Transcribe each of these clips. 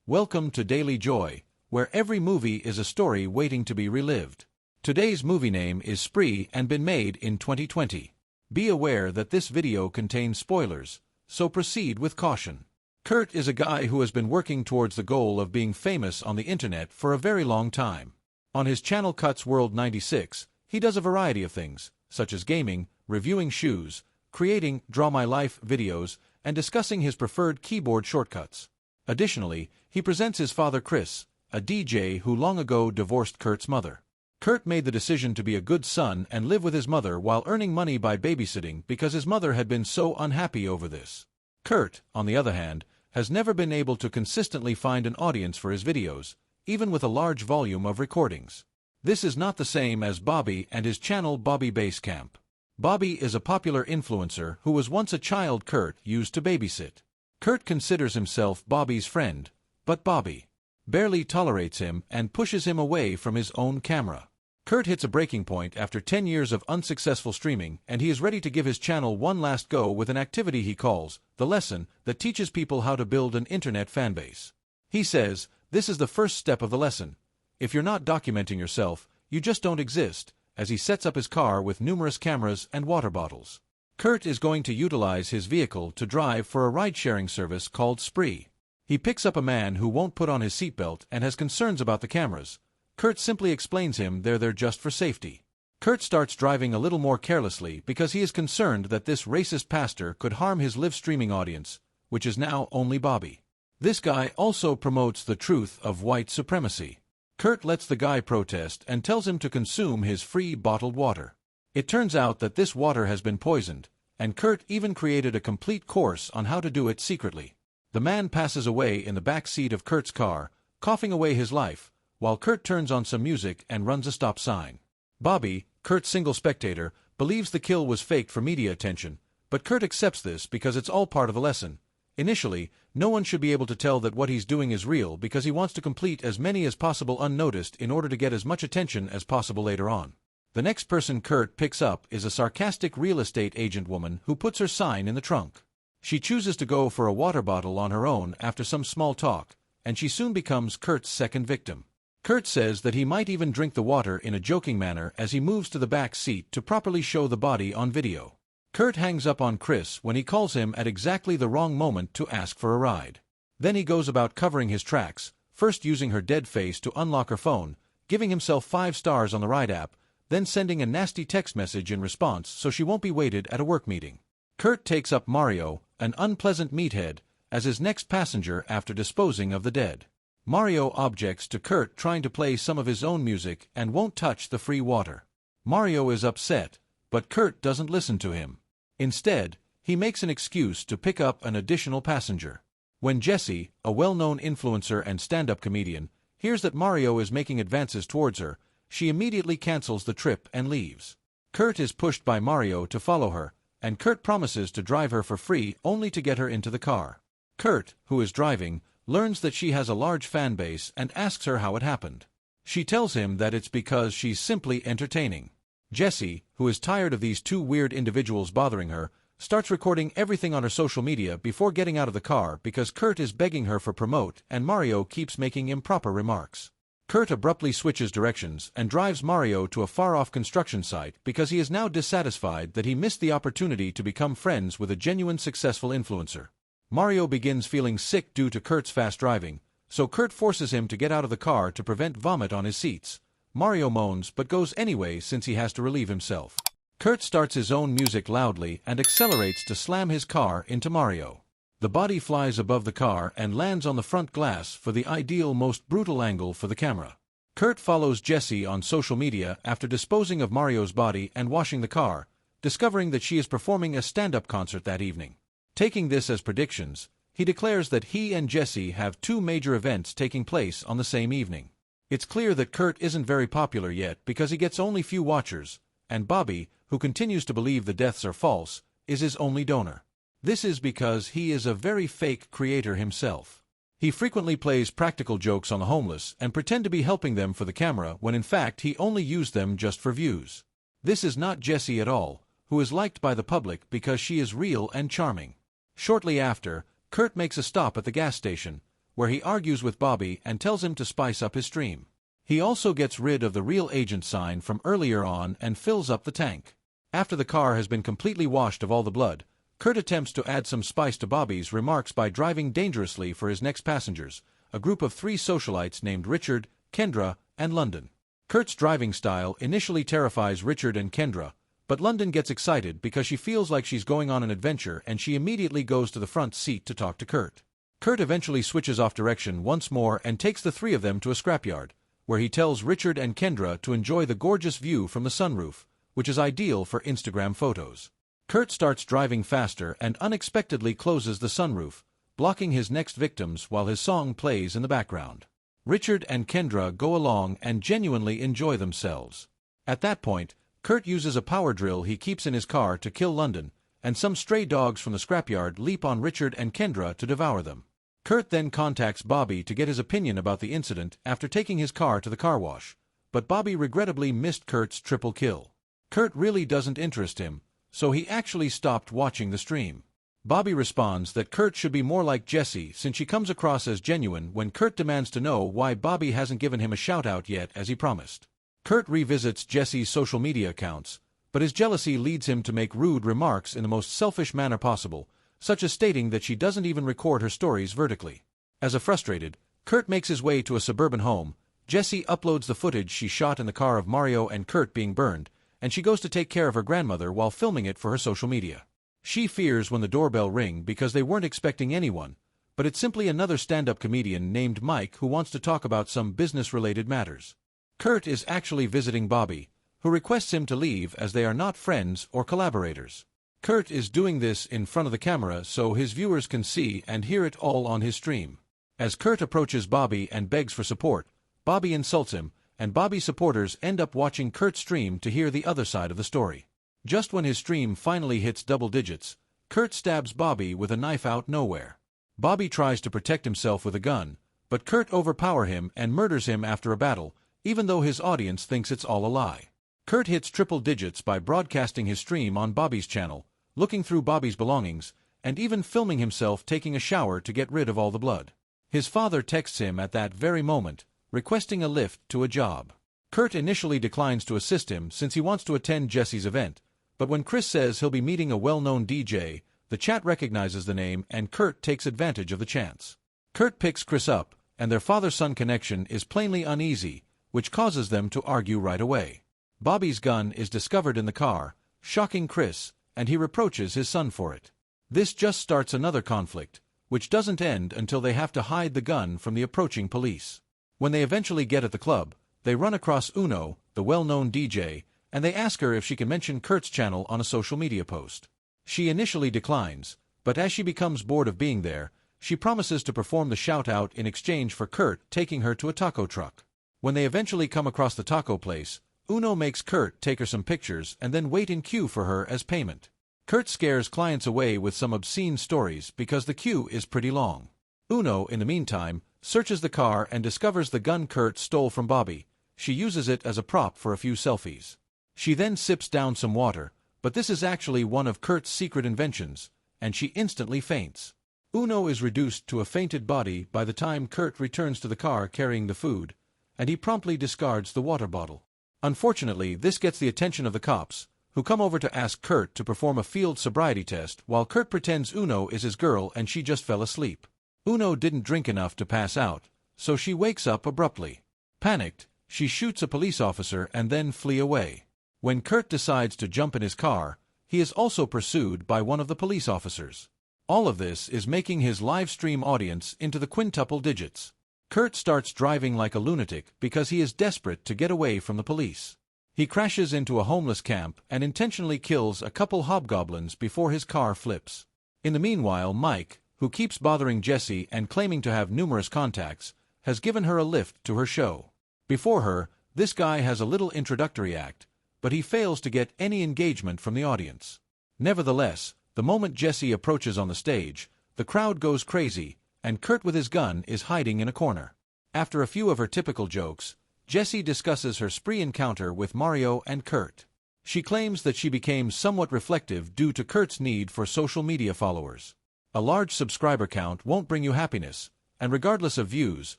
Welcome to Daily Joy, where every movie is a story waiting to be relived. Today's movie name is Spree and been made in 2020. Be aware that this video contains spoilers, so proceed with caution. Kurt is a guy who has been working towards the goal of being famous on the internet for a very long time. On his channel Cuts World 96, he does a variety of things, such as gaming, reviewing shoes, creating Draw My Life videos, and discussing his preferred keyboard shortcuts. Additionally, he presents his father Chris, a DJ who long ago divorced Kurt's mother. Kurt made the decision to be a good son and live with his mother while earning money by babysitting because his mother had been so unhappy over this. Kurt, on the other hand, has never been able to consistently find an audience for his videos, even with a large volume of recordings. This is not the same as Bobby and his channel Bobby Basecamp. Bobby is a popular influencer who was once a child Kurt used to babysit. Kurt considers himself Bobby's friend, but Bobby barely tolerates him and pushes him away from his own camera. Kurt hits a breaking point after 10 years of unsuccessful streaming, and he is ready to give his channel one last go with an activity he calls The Lesson that teaches people how to build an internet fanbase. He says, this is the first step of the lesson. If you're not documenting yourself, you just don't exist, as he sets up his car with numerous cameras and water bottles. Kurt is going to utilize his vehicle to drive for a ride-sharing service called Spree. He picks up a man who won't put on his seatbelt and has concerns about the cameras. Kurt simply explains him they're there just for safety. Kurt starts driving a little more carelessly because he is concerned that this racist pastor could harm his live streaming audience, which is now only Bobby. This guy also promotes the truth of white supremacy. Kurt lets the guy protest and tells him to consume his free bottled water. It turns out that this water has been poisoned, and Kurt even created a complete course on how to do it secretly. The man passes away in the back seat of Kurt's car, coughing away his life, while Kurt turns on some music and runs a stop sign. Bobby, Kurt's single spectator, believes the kill was faked for media attention, but Kurt accepts this because it's all part of a lesson. Initially, no one should be able to tell that what he's doing is real because he wants to complete as many as possible unnoticed in order to get as much attention as possible later on. The next person Kurt picks up is a sarcastic real estate agent woman who puts her sign in the trunk. She chooses to go for a water bottle on her own after some small talk, and she soon becomes Kurt's second victim. Kurt says that he might even drink the water in a joking manner as he moves to the back seat to properly show the body on video. Kurt hangs up on Chris when he calls him at exactly the wrong moment to ask for a ride. Then he goes about covering his tracks, first using her dead face to unlock her phone, giving himself 5 stars on the Ride app, then sending a nasty text message in response so she won't be waited at a work meeting. Kurt takes up Mario, an unpleasant meathead, as his next passenger after disposing of the dead. Mario objects to Kurt trying to play some of his own music and won't touch the free water. Mario is upset, but Kurt doesn't listen to him. Instead, he makes an excuse to pick up an additional passenger. When Jessie, a well-known influencer and stand-up comedian, hears that Mario is making advances towards her, she immediately cancels the trip and leaves. Kurt is pushed by Mario to follow her, and Kurt promises to drive her for free only to get her into the car. Kurt, who is driving, learns that she has a large fan base and asks her how it happened. She tells him that it's because she's simply entertaining. Jessie, who is tired of these two weird individuals bothering her, starts recording everything on her social media before getting out of the car because Kurt is begging her for promote and Mario keeps making improper remarks. Kurt abruptly switches directions and drives Mario to a far-off construction site because he is now dissatisfied that he missed the opportunity to become friends with a genuine successful influencer. Mario begins feeling sick due to Kurt's fast driving, so Kurt forces him to get out of the car to prevent vomit on his seats. Mario moans but goes anyway since he has to relieve himself. Kurt starts his own music loudly and accelerates to slam his car into Mario. The body flies above the car and lands on the front glass for the ideal, most brutal angle for the camera. Kurt follows Jessie on social media after disposing of Mario's body and washing the car, discovering that she is performing a stand-up concert that evening. Taking this as predictions, he declares that he and Jessie have 2 major events taking place on the same evening. It's clear that Kurt isn't very popular yet because he gets only few watchers, and Bobby, who continues to believe the deaths are false, is his only donor. This is because he is a very fake creator himself. He frequently plays practical jokes on the homeless and pretend to be helping them for the camera when in fact he only used them just for views. This is not Jessie at all, who is liked by the public because she is real and charming. Shortly after, Kurt makes a stop at the gas station, where he argues with Bobby and tells him to spice up his stream. He also gets rid of the real agent sign from earlier on and fills up the tank. After the car has been completely washed of all the blood, Kurt attempts to add some spice to Bobby's remarks by driving dangerously for his next passengers, a group of 3 socialites named Richard, Kendra, and London. Kurt's driving style initially terrifies Richard and Kendra, but London gets excited because she feels like she's going on an adventure and she immediately goes to the front seat to talk to Kurt. Kurt eventually switches off direction once more and takes the 3 of them to a scrapyard, where he tells Richard and Kendra to enjoy the gorgeous view from the sunroof, which is ideal for Instagram photos. Kurt starts driving faster and unexpectedly closes the sunroof, blocking his next victims while his song plays in the background. Richard and Kendra go along and genuinely enjoy themselves. At that point, Kurt uses a power drill he keeps in his car to kill London, and some stray dogs from the scrapyard leap on Richard and Kendra to devour them. Kurt then contacts Bobby to get his opinion about the incident after taking his car to the car wash, but Bobby regrettably missed Kurt's triple kill. Kurt really doesn't interest him, so he actually stopped watching the stream. Bobby responds that Kurt should be more like Jesse since she comes across as genuine when Kurt demands to know why Bobby hasn't given him a shout-out yet as he promised. Kurt revisits Jesse's social media accounts, but his jealousy leads him to make rude remarks in the most selfish manner possible, such as stating that she doesn't even record her stories vertically. As a frustrated, Kurt makes his way to a suburban home. Jesse uploads the footage she shot in the car of Mario and Kurt being burned, and she goes to take care of her grandmother while filming it for her social media. She fears when the doorbell rings because they weren't expecting anyone, but it's simply another stand-up comedian named Mike who wants to talk about some business-related matters. Kurt is actually visiting Bobby, who requests him to leave as they are not friends or collaborators. Kurt is doing this in front of the camera so his viewers can see and hear it all on his stream. As Kurt approaches Bobby and begs for support, Bobby insults him, and Bobby's supporters end up watching Kurt's stream to hear the other side of the story. Just when his stream finally hits double digits, Kurt stabs Bobby with a knife out nowhere. Bobby tries to protect himself with a gun, but Kurt overpowers him and murders him after a battle, even though his audience thinks it's all a lie. Kurt hits triple digits by broadcasting his stream on Bobby's channel, looking through Bobby's belongings, and even filming himself taking a shower to get rid of all the blood. His father texts him at that very moment, requesting a lift to a job. Kurt initially declines to assist him since he wants to attend Jesse's event, but when Chris says he'll be meeting a well-known DJ, the chat recognizes the name and Kurt takes advantage of the chance. Kurt picks Chris up, and their father-son connection is plainly uneasy, which causes them to argue right away. Bobby's gun is discovered in the car, shocking Chris, and he reproaches his son for it. This just starts another conflict, which doesn't end until they have to hide the gun from the approaching police. When they eventually get at the club, they run across Uno, the well-known DJ, and they ask her if she can mention Kurt's channel on a social media post. She initially declines, but as she becomes bored of being there, she promises to perform the shout-out in exchange for Kurt taking her to a taco truck. When they eventually come across the taco place, Uno makes Kurt take her some pictures and then wait in queue for her as payment. Kurt scares clients away with some obscene stories because the queue is pretty long. Uno, in the meantime, searches the car and discovers the gun Kurt stole from Bobby. She uses it as a prop for a few selfies. She then sips down some water, but this is actually one of Kurt's secret inventions, and she instantly faints. Uno is reduced to a fainted body by the time Kurt returns to the car carrying the food, and he promptly discards the water bottle. Unfortunately, this gets the attention of the cops, who come over to ask Kurt to perform a field sobriety test while Kurt pretends Uno is his girl and she just fell asleep. Uno didn't drink enough to pass out, so she wakes up abruptly. Panicked, she shoots a police officer and then flee away. When Kurt decides to jump in his car, he is also pursued by one of the police officers. All of this is making his live stream audience into the quintuple digits. Kurt starts driving like a lunatic because he is desperate to get away from the police. He crashes into a homeless camp and intentionally kills a couple hobgoblins before his car flips. In the meanwhile, Mike, who keeps bothering Jesse and claiming to have numerous contacts, has given her a lift to her show. Before her, this guy has a little introductory act, but he fails to get any engagement from the audience. Nevertheless, the moment Jesse approaches on the stage, the crowd goes crazy, and Kurt with his gun is hiding in a corner. After a few of her typical jokes, Jessie discusses her spree encounter with Mario and Kurt. She claims that she became somewhat reflective due to Kurt's need for social media followers. A large subscriber count won't bring you happiness, and regardless of views,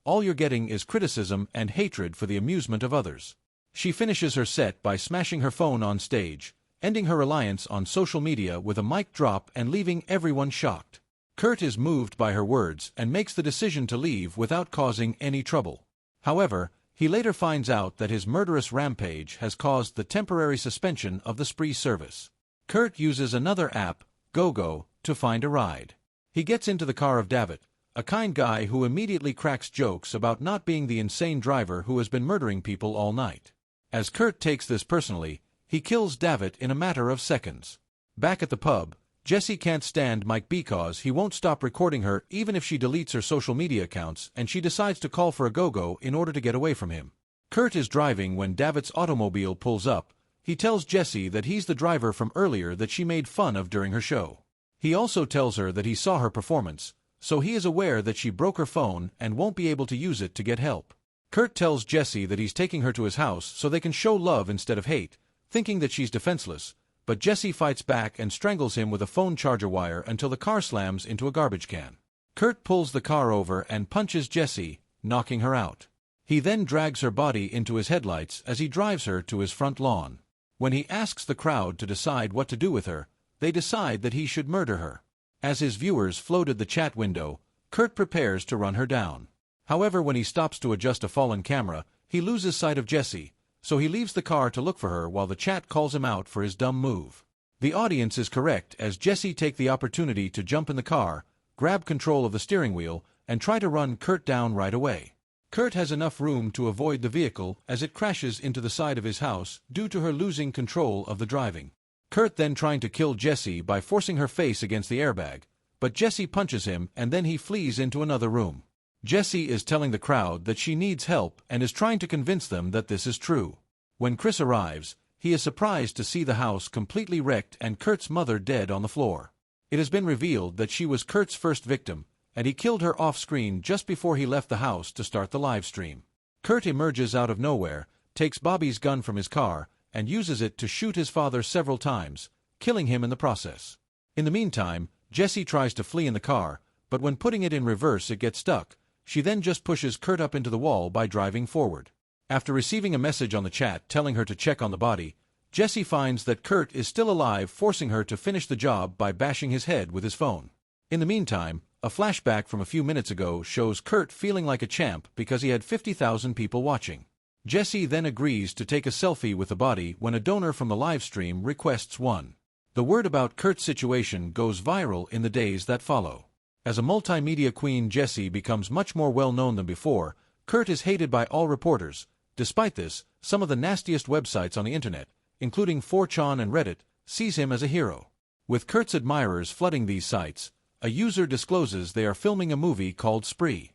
all you're getting is criticism and hatred for the amusement of others. She finishes her set by smashing her phone on stage, ending her reliance on social media with a mic drop and leaving everyone shocked. Kurt is moved by her words and makes the decision to leave without causing any trouble. However, he later finds out that his murderous rampage has caused the temporary suspension of the Spree service. Kurt uses another app, GoGo, to find a ride. He gets into the car of David, a kind guy who immediately cracks jokes about not being the insane driver who has been murdering people all night. As Kurt takes this personally, he kills David in a matter of seconds. Back at the pub, Jessie can't stand Mike because he won't stop recording her even if she deletes her social media accounts, and she decides to call for a go-go in order to get away from him. Kurt is driving when David's automobile pulls up. He tells Jessie that he's the driver from earlier that she made fun of during her show. He also tells her that he saw her performance, so he is aware that she broke her phone and won't be able to use it to get help. Kurt tells Jessie that he's taking her to his house so they can show love instead of hate, thinking that she's defenseless, but Jessie fights back and strangles him with a phone charger wire until the car slams into a garbage can. Kurt pulls the car over and punches Jessie, knocking her out. He then drags her body into his headlights as he drives her to his front lawn. When he asks the crowd to decide what to do with her, they decide that he should murder her. As his viewers flooded the chat window, Kurt prepares to run her down. However, when he stops to adjust a fallen camera, he loses sight of Jessie, so he leaves the car to look for her while the chat calls him out for his dumb move. The audience is correct as Jessie takes the opportunity to jump in the car, grab control of the steering wheel, and try to run Kurt down right away. Kurt has enough room to avoid the vehicle as it crashes into the side of his house due to her losing control of the driving. Kurt then trying to kill Jessie by forcing her face against the airbag, but Jessie punches him and then he flees into another room. Jessie is telling the crowd that she needs help and is trying to convince them that this is true. When Chris arrives, he is surprised to see the house completely wrecked and Kurt's mother dead on the floor. It has been revealed that she was Kurt's first victim, and he killed her off-screen just before he left the house to start the live stream. Kurt emerges out of nowhere, takes Bobby's gun from his car, and uses it to shoot his father several times, killing him in the process. In the meantime, Jessie tries to flee in the car, but when putting it in reverse it gets stuck. She then just pushes Kurt up into the wall by driving forward. After receiving a message on the chat telling her to check on the body, Jessie finds that Kurt is still alive, forcing her to finish the job by bashing his head with his phone. In the meantime, a flashback from a few minutes ago shows Kurt feeling like a champ because he had 50,000 people watching. Jessie then agrees to take a selfie with the body when a donor from the live stream requests one. The word about Kurt's situation goes viral in the days that follow. As a multimedia queen, Jessie becomes much more well-known than before. Kurt is hated by all reporters. Despite this, some of the nastiest websites on the internet, including 4chan and Reddit, sees him as a hero. With Kurt's admirers flooding these sites, a user discloses they are filming a movie called Spree.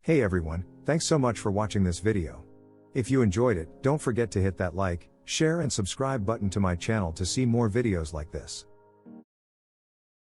Hey everyone, thanks so much for watching this video. If you enjoyed it, don't forget to hit that like, share and subscribe button to my channel to see more videos like this.